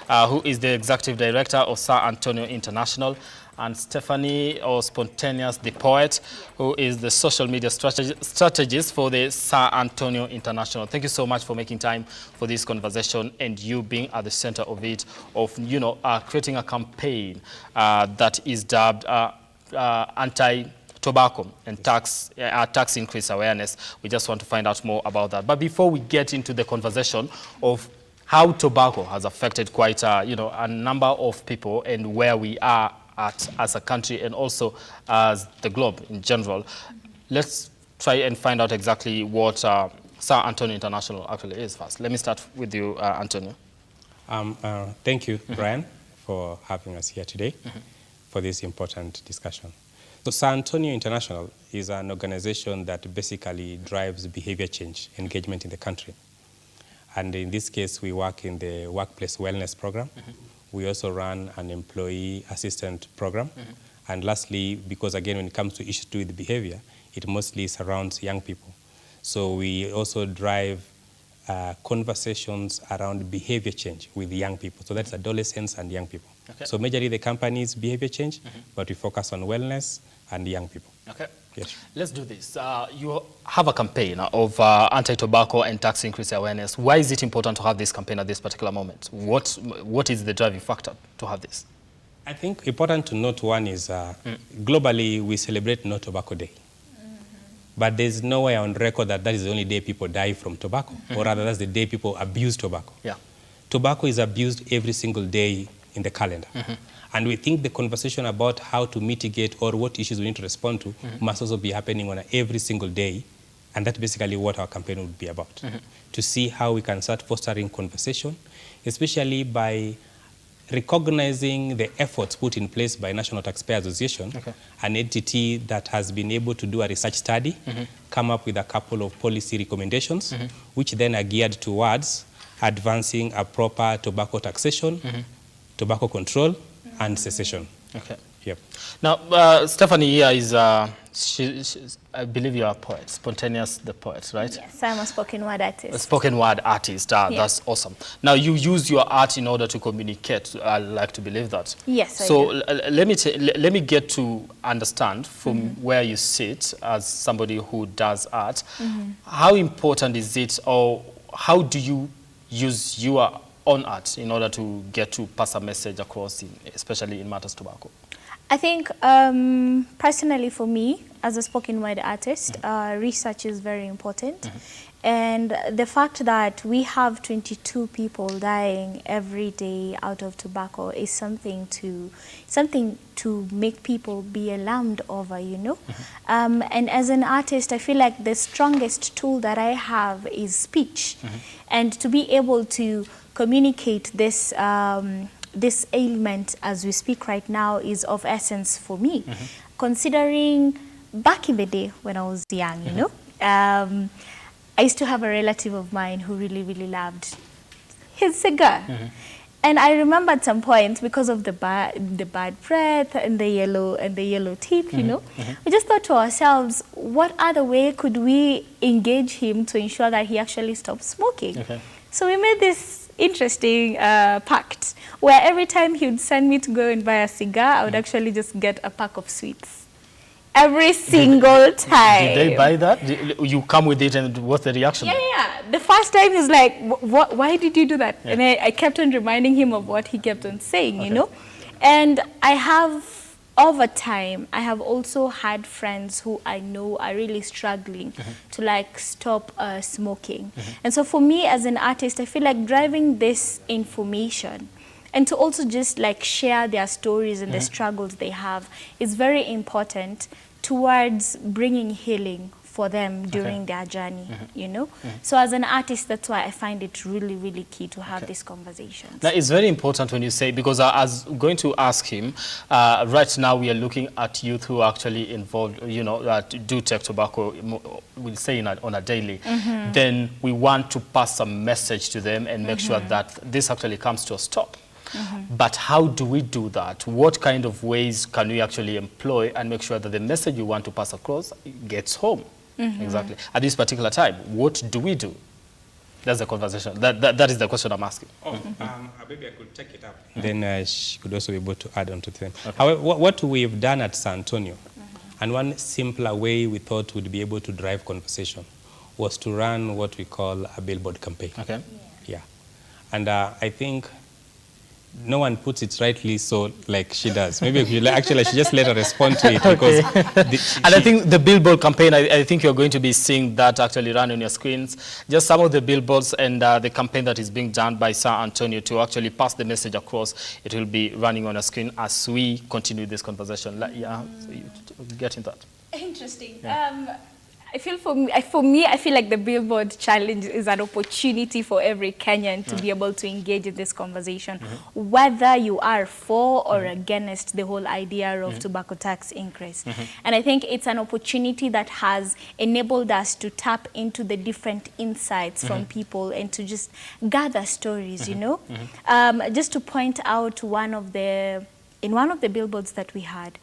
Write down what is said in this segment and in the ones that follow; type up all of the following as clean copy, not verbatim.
who is the Executive Director of San Antonio International, and Stephanie, or Spontaneous the Poet, who is the social media strategist for the San Antonio International. Thank you so much for making time for this conversation and you being at the center of it, of, creating a campaign that is dubbed Anti-Tobacco and tax increase awareness. We just want to find out more about that. But before we get into the conversation of how tobacco has affected quite a number of people and where we are at as a country and also as the globe in general, let's try and find out exactly what San Antonio International actually is first. Let me start with you, Antonio. Thank you, Brian, for having us here today for this important discussion. So San Antonio International is an organization that basically drives behavior change engagement in the country. And in this case, we work in the workplace wellness program. We also run an employee assistant program. And lastly, because again, when it comes to issues to do with behavior, it mostly surrounds young people. So we also drive conversations around behavior change with young people. So that's adolescents and young people. Okay. So majorly the company is behavior change, but we focus on wellness and young people. Okay. Yes. Let's do this. You have a campaign of anti-tobacco and tax increase awareness. Why is it important to have this campaign at this particular moment? What is the driving factor to have this? I think important to note one is globally we celebrate No Tobacco Day. But there's nowhere on record that is the only day people die from tobacco, or rather that's the day people abuse tobacco. Yeah. Tobacco is abused every single day in the calendar. And we think the conversation about how to mitigate or what issues we need to respond to must also be happening on every single day. And that's basically what our campaign would be about. To see how we can start fostering conversation, especially by recognizing the efforts put in place by National Taxpayer Association, an entity that has been able to do a research study, come up with a couple of policy recommendations, which then are geared towards advancing a proper tobacco taxation, tobacco control, and cessation. Okay. Yep. Now, Stephanie here is, I believe you're a poet, Spontaneous the Poet, right? Yes, I'm a spoken word artist. A spoken word artist, that's awesome. Now, you use your art in order to communicate. I like to believe that. Yes, so let me get to understand from where you sit as somebody who does art, how important is it, or how do you use your own art in order to get to pass a message across, especially in matters tobacco? I think personally for me, as a spoken word artist, research is very important. And the fact that we have 22 people dying every day out of tobacco is something to make people be alarmed over, And as an artist, I feel like the strongest tool that I have is speech. And to be able to communicate this this ailment as we speak right now is of essence for me. Considering back in the day when I was young, I used to have a relative of mine who really, really loved his cigar. And I remember at some point, because of the bad breath and the yellow teeth, we just thought to ourselves, what other way could we engage him to ensure that he actually stops smoking? So we made this interesting pact where every time he would send me to go and buy a cigar, I would actually just get a pack of sweets. Every single time. Did they buy that? You come with it, and what's the reaction? Yeah. The first time he's like, why did you do that? And I kept on reminding him of what he kept on saying, And I have, over time, I have also had friends who I know are really struggling to stop smoking. And so for me as an artist, I feel like driving this information and to also just share their stories and the struggles they have is very important towards bringing healing for them during their journey, So as an artist, that's why I find it really, really key to have these conversations. That is very important when you say, because I was going to ask him, right now we are looking at youth who are actually involved, that do take tobacco, we'll say on a daily. Then we want to pass a message to them and make sure that this actually comes to a stop. But how do we do that? What kind of ways can we actually employ and make sure that the message we want to pass across gets home? Exactly. At this particular time, what do we do? That's the conversation. That is the question I'm asking. Oh, maybe I could take it up. Then she could also be able to add on to them. Okay. However, what we've done at San Antonio, and one simpler way we thought would be able to drive conversation, was to run what we call a billboard campaign. Okay. Yeah. And I think no one puts it rightly so like she does. Maybe if you actually I should just let her respond to it because and I think the billboard campaign, I think you're going to be seeing that actually run on your screens. Just some of the billboards and the campaign that is being done by San Antonio to actually pass the message across. It will be running on a screen as we continue this conversation. Yeah, so you get in that. Interesting. Yeah. I feel for me, I feel like the Billboard Challenge is an opportunity for every Kenyan to be able to engage in this conversation, whether you are for or against the whole idea of tobacco tax increase. And I think it's an opportunity that has enabled us to tap into the different insights from people and to just gather stories, you know. Just to point out in one of the billboards that we had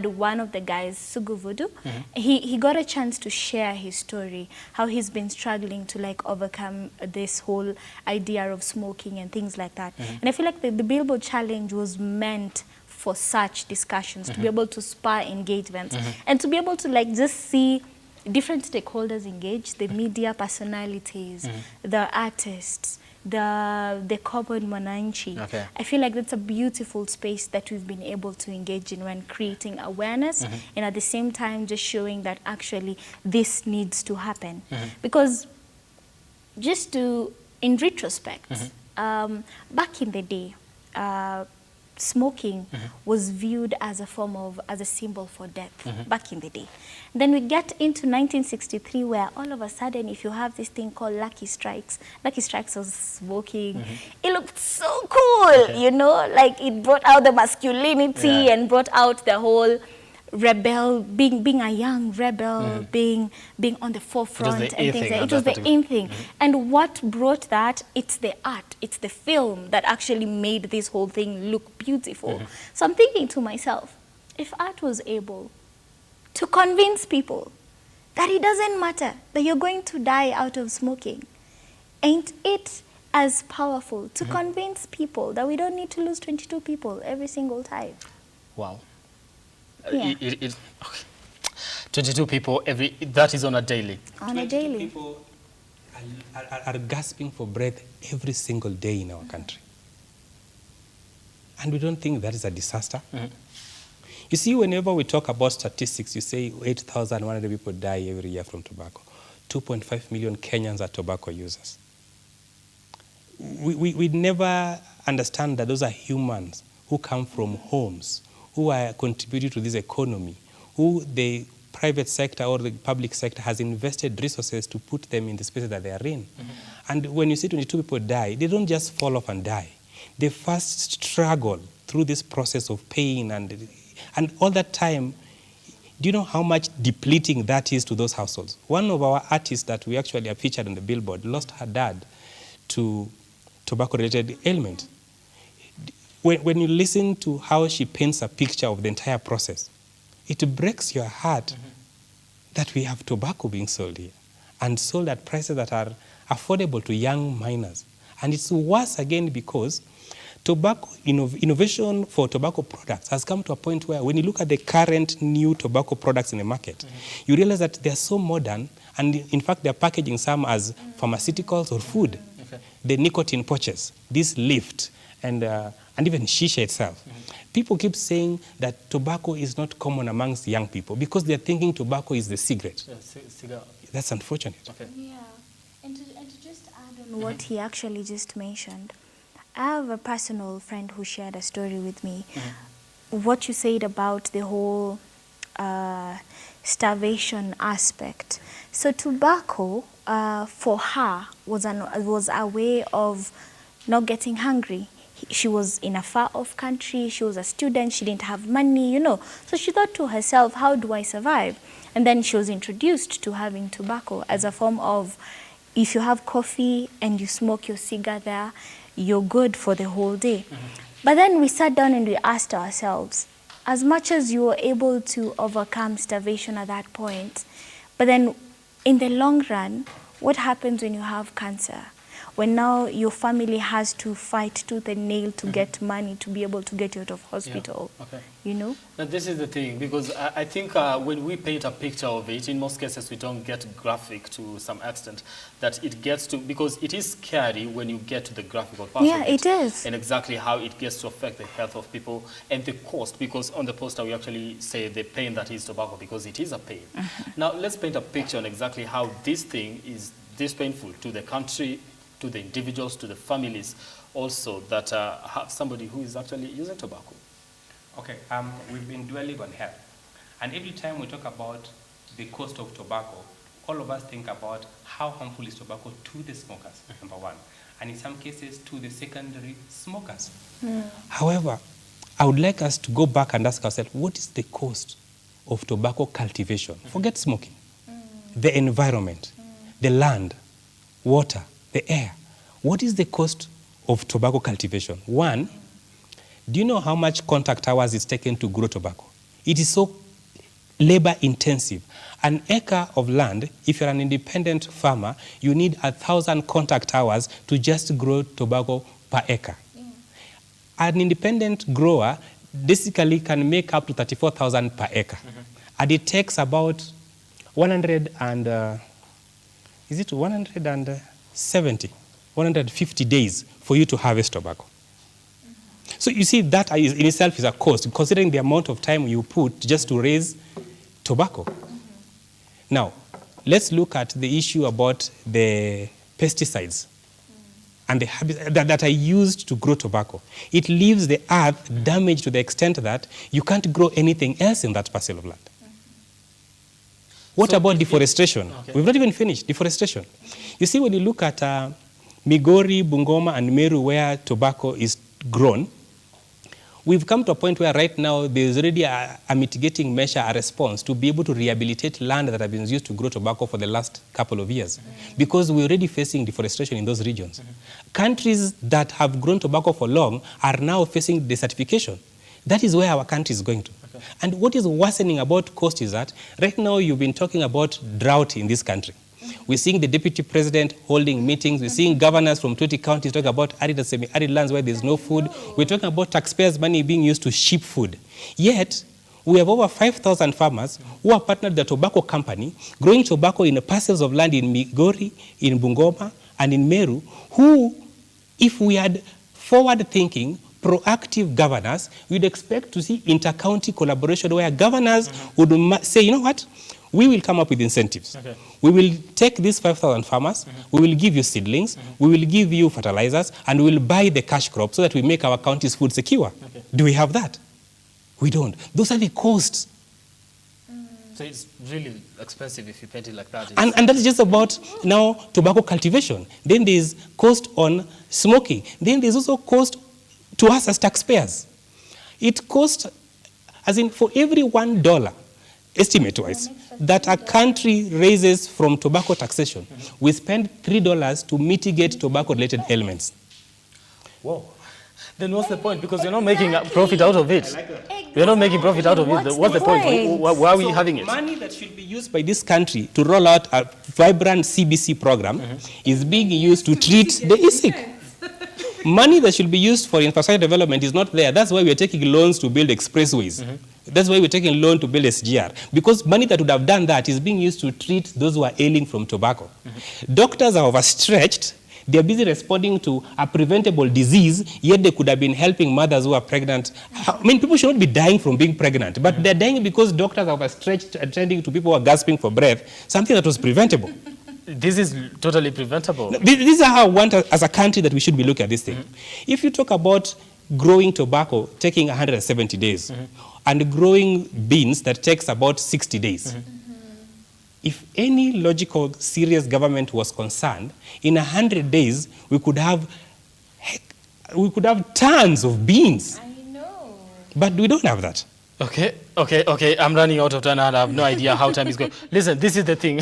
one of the guys, Sugu Voodoo. He got a chance to share his story, how he's been struggling to like overcome this whole idea of smoking and things like that. And I feel like the Billboard Challenge was meant for such discussions, to be able to spur engagements and to be able to like just see different stakeholders engage, the media personalities, the artists, the common mwananchi. Okay. I feel like that's a beautiful space that we've been able to engage in when creating awareness and at the same time just showing that actually this needs to happen. Because just to, in retrospect, back in the day, smoking was viewed as a form of, as a symbol for death back in the day. Then we get into 1963 where all of a sudden if you have this thing called Lucky Strikes was smoking. It looked so cool, you know, like it brought out the masculinity and brought out the whole rebel, being a young rebel, being on the forefront and things like that. It was the in thing. And what brought that? It's the art, it's the film that actually made this whole thing look beautiful. So I'm thinking to myself, if art was able to convince people that it doesn't matter that you're going to die out of smoking, ain't it as powerful to convince people that we don't need to lose 22 people every single time? Wow. Yeah. 22 people that is on a daily. On a daily. People are gasping for breath every single day in our country. And we don't think that is a disaster. You see, whenever we talk about statistics, you say 8,100 people die every year from tobacco. 2.5 million Kenyans are tobacco users. We never understand that those are humans who come from homes, who are contributing to this economy, who the private sector or the public sector has invested resources to put them in the spaces that they are in. And when you see 22 people die, they don't just fall off and die. They first struggle through this process of pain and all that time. Do you know how much depleting that is to those households? One of our artists that we actually have featured on the billboard lost her dad to tobacco-related ailment. When you listen to how she paints a picture of the entire process, it breaks your heart that we have tobacco being sold here and sold at prices that are affordable to young minors. And it's worse again because tobacco innovation for tobacco products has come to a point where when you look at the current new tobacco products in the market, you realize that they're so modern, and in fact they're packaging some as pharmaceuticals or food. The nicotine pouches, this lift, and even shisha itself. People keep saying that tobacco is not common amongst young people because they're thinking tobacco is the cigarette. Cigar. That's unfortunate. Okay. Yeah, and to just add on what he actually just mentioned, I have a personal friend who shared a story with me. What you said about the whole starvation aspect. So tobacco, for her, was a way of not getting hungry. She was in a far-off country, she was a student, she didn't have money, you know. So she thought to herself, how do I survive? And then she was introduced to having tobacco as a form of, if you have coffee and you smoke your cigar there, you're good for the whole day. But then we sat down and we asked ourselves, as much as you were able to overcome starvation at that point, but then in the long run, what happens when you have cancer? when now your family has to fight tooth and nail to get money to be able to get you out of hospital. Yeah. Okay. You know? Now, this is the thing, because I think when we paint a picture of it, in most cases we don't get graphic to some extent, that it gets to, because it is scary when you get to the graphical part Yeah, of it is. and exactly how it gets to affect the health of people and the cost, because on the poster we actually say the pain that is tobacco, because it is a pain. Now, let's paint a picture on exactly how this thing is this painful to the country, to the individuals, to the families also that have somebody who is actually using tobacco. Okay, we've been dwelling on health. And every time we talk about the cost of tobacco, all of us think about how harmful is tobacco to the smokers, number one, and in some cases to the secondary smokers. However, I would like us to go back and ask ourselves, what is the cost of tobacco cultivation? Forget smoking. The environment, the land, water, the air. What is the cost of tobacco cultivation? One, do you know how much contact hours it's taken to grow tobacco? It is so labor intensive. An acre of land, if you're an independent farmer, you need 1,000 contact hours to just grow tobacco per acre. An independent grower basically can make up to 34,000 per acre. And it takes about 150 days for you to harvest tobacco. So you see, that in itself is a cost, considering the amount of time you put just to raise tobacco. Now, let's look at the issue about the pesticides and the that are used to grow tobacco. It leaves the earth damaged to the extent that you can't grow anything else in that parcel of land. What about deforestation? Okay. We've not even finished deforestation. You see, when you look at Migori, Bungoma, and Meru, where tobacco is grown, we've come to a point where right now there's already a mitigating measure, a response to be able to rehabilitate land that have been used to grow tobacco for the last couple of years, because we're already facing deforestation in those regions. Countries that have grown tobacco for long are now facing desertification. That is where our country is going to. Okay. And what is worsening about cost is that right now you've been talking about drought in this country. We're seeing the deputy president holding meetings. We're seeing governors from 20 counties talk about arid and semi-arid lands where there's no food. We're talking about taxpayers' money being used to ship food. Yet, we have over 5,000 farmers who are partnered with the tobacco company, growing tobacco in parcels of land in Migori, in Bungoma, and in Meru, who, if we had forward-thinking, proactive governors, we'd expect to see inter-county collaboration where governors would say, you know what? We will come up with incentives. Okay. We will take these 5,000 farmers, we will give you seedlings, we will give you fertilizers, and we will buy the cash crop so that we make our counties food secure. Okay. Do we have that? We don't. Those are the costs. So it's really expensive if you paint it like that. And that's just about now tobacco cultivation. Then there's cost on smoking. Then there's also cost to us as taxpayers. It costs, as in for every $1, estimate-wise, that a country raises from tobacco taxation, we spend $3 to mitigate tobacco-related ailments. Whoa. Then what's the point? Because you're not making a profit out of it. You're not making profit out of it. What's the point? Why are we having it? Money that should be used by this country to roll out a vibrant CBC program is being used to treat the sick. Money that should be used for infrastructure development is not there. That's why we're taking loans to build expressways. That's why we're taking loan to build SGR. Because money that would have done that is being used to treat those who are ailing from tobacco. Doctors are overstretched. They're busy responding to a preventable disease, yet they could have been helping mothers who are pregnant. I mean, people should not be dying from being pregnant, but they're dying because doctors are overstretched attending to people who are gasping for breath, something that was preventable. This is totally preventable. This is how I want, as a country, that we should be looking at this thing. If you talk about growing tobacco taking 170 days, and growing beans that takes about 60 days, if any logical, serious government was concerned, in 100 days, we could have tons of beans. I know. But we don't have that. Okay. I'm running out of time and I have no idea how time is going. Listen, this is the thing.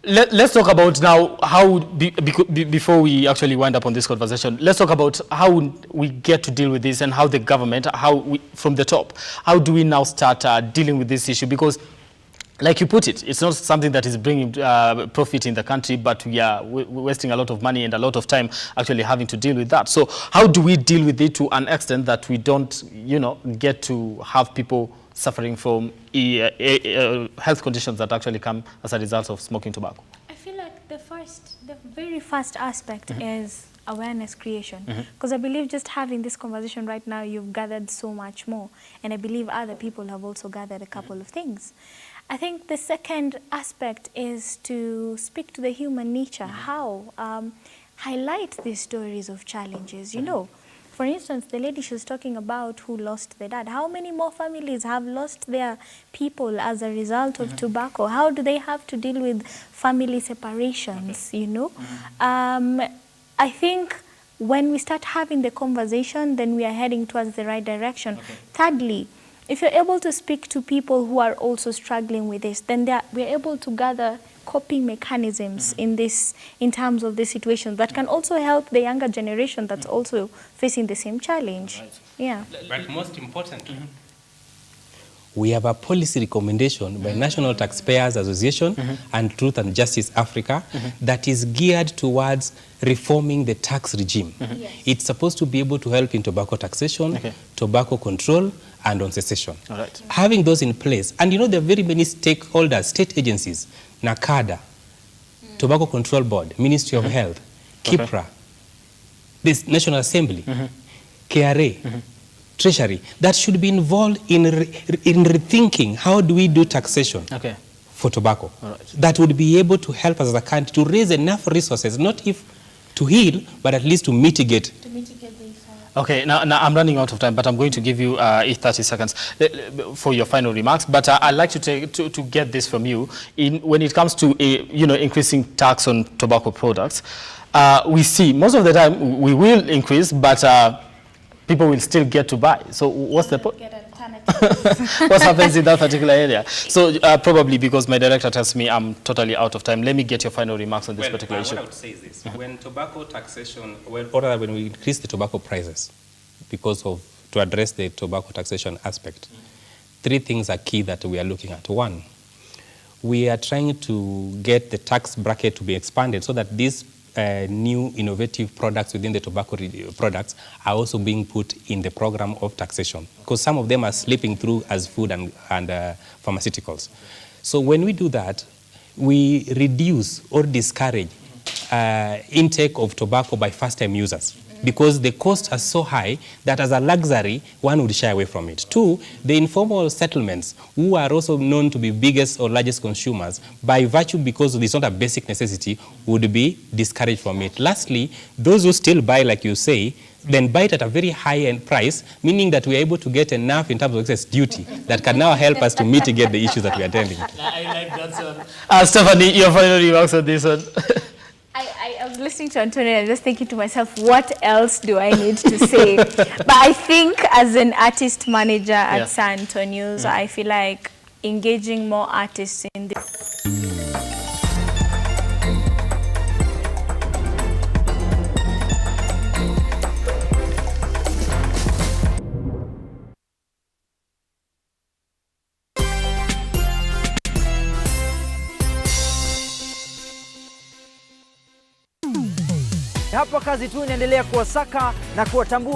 Let's talk about now how, before we actually wind up on this conversation, let's talk about how we get to deal with this and how the government, from the top, how do we now start dealing with this issue? Because like you put it, it's not something that is bringing profit in the country, but we are wasting a lot of money and a lot of time actually having to deal with that. So how do we deal with it to an extent that we don't, you know, get to have people suffering from health conditions that actually come as a result of smoking tobacco? I feel like the very first aspect is awareness creation, because I believe just having this conversation right now, you've gathered so much more, and I believe other people have also gathered a couple of things. I think the second aspect is to speak to the human nature, how highlight these stories of challenges, you know. For instance, the lady she was talking about who lost their dad, how many more families have lost their people as a result of tobacco? How do they have to deal with family separations, you know? I think when we start having the conversation, then we are heading towards the right direction. Thirdly, if you're able to speak to people who are also struggling with this, then we're able to gather coping mechanisms in terms of this situation that can also help the younger generation that's also facing the same challenge. Yeah. But most importantly, we have a policy recommendation by National Taxpayers Association and Truth and Justice Africa that is geared towards reforming the tax regime. Yes. It's supposed to be able to help in tobacco taxation, tobacco control, and on cessation. All right. Having those in place, and you know there are very many stakeholders, state agencies, NACADA, Tobacco Control Board, Ministry of Health, KIPRA, this National Assembly, KRA, Treasury, that should be involved in rethinking how do we do taxation for tobacco. That would be able to help us as a country to raise enough resources, not to heal, but at least to mitigate. Okay, now I'm running out of time, but I'm going to give you 30 seconds for your final remarks. But I'd like to get this from you. When it comes to increasing tax on tobacco products, we see most of the time we will increase, but people will still get to buy. So what's the point? What happens in that particular area? So probably because my director tells me I'm totally out of time. Let me get your final remarks on this particular issue. What I would say is this. When tobacco taxation, or rather when we increase the tobacco prices to address the tobacco taxation aspect, three things are key that we are looking at. One, we are trying to get the tax bracket to be expanded so that these new innovative products within the tobacco products are also being put in the program of taxation, because some of them are slipping through as food and pharmaceuticals. So when we do that, we reduce or discourage intake of tobacco by first-time users, because the costs are so high that as a luxury, one would shy away from it. Two, the informal settlements, who are also known to be biggest or largest consumers, by virtue because it's not a basic necessity, would be discouraged from it. Lastly, those who still buy, like you say, then buy it at a very high-end price, meaning that we're able to get enough in terms of excess duty that can now help us to mitigate the issues that we are dealing with. I like that one. Stephanie, your final remarks on this one. I was listening to Antonio and just thinking to myself, what else do I need to say? But I think as an artist manager at San Antonio's, I feel like engaging more artists in this. Hapa kazi tu inaendelea kuwasaka na kuwatambua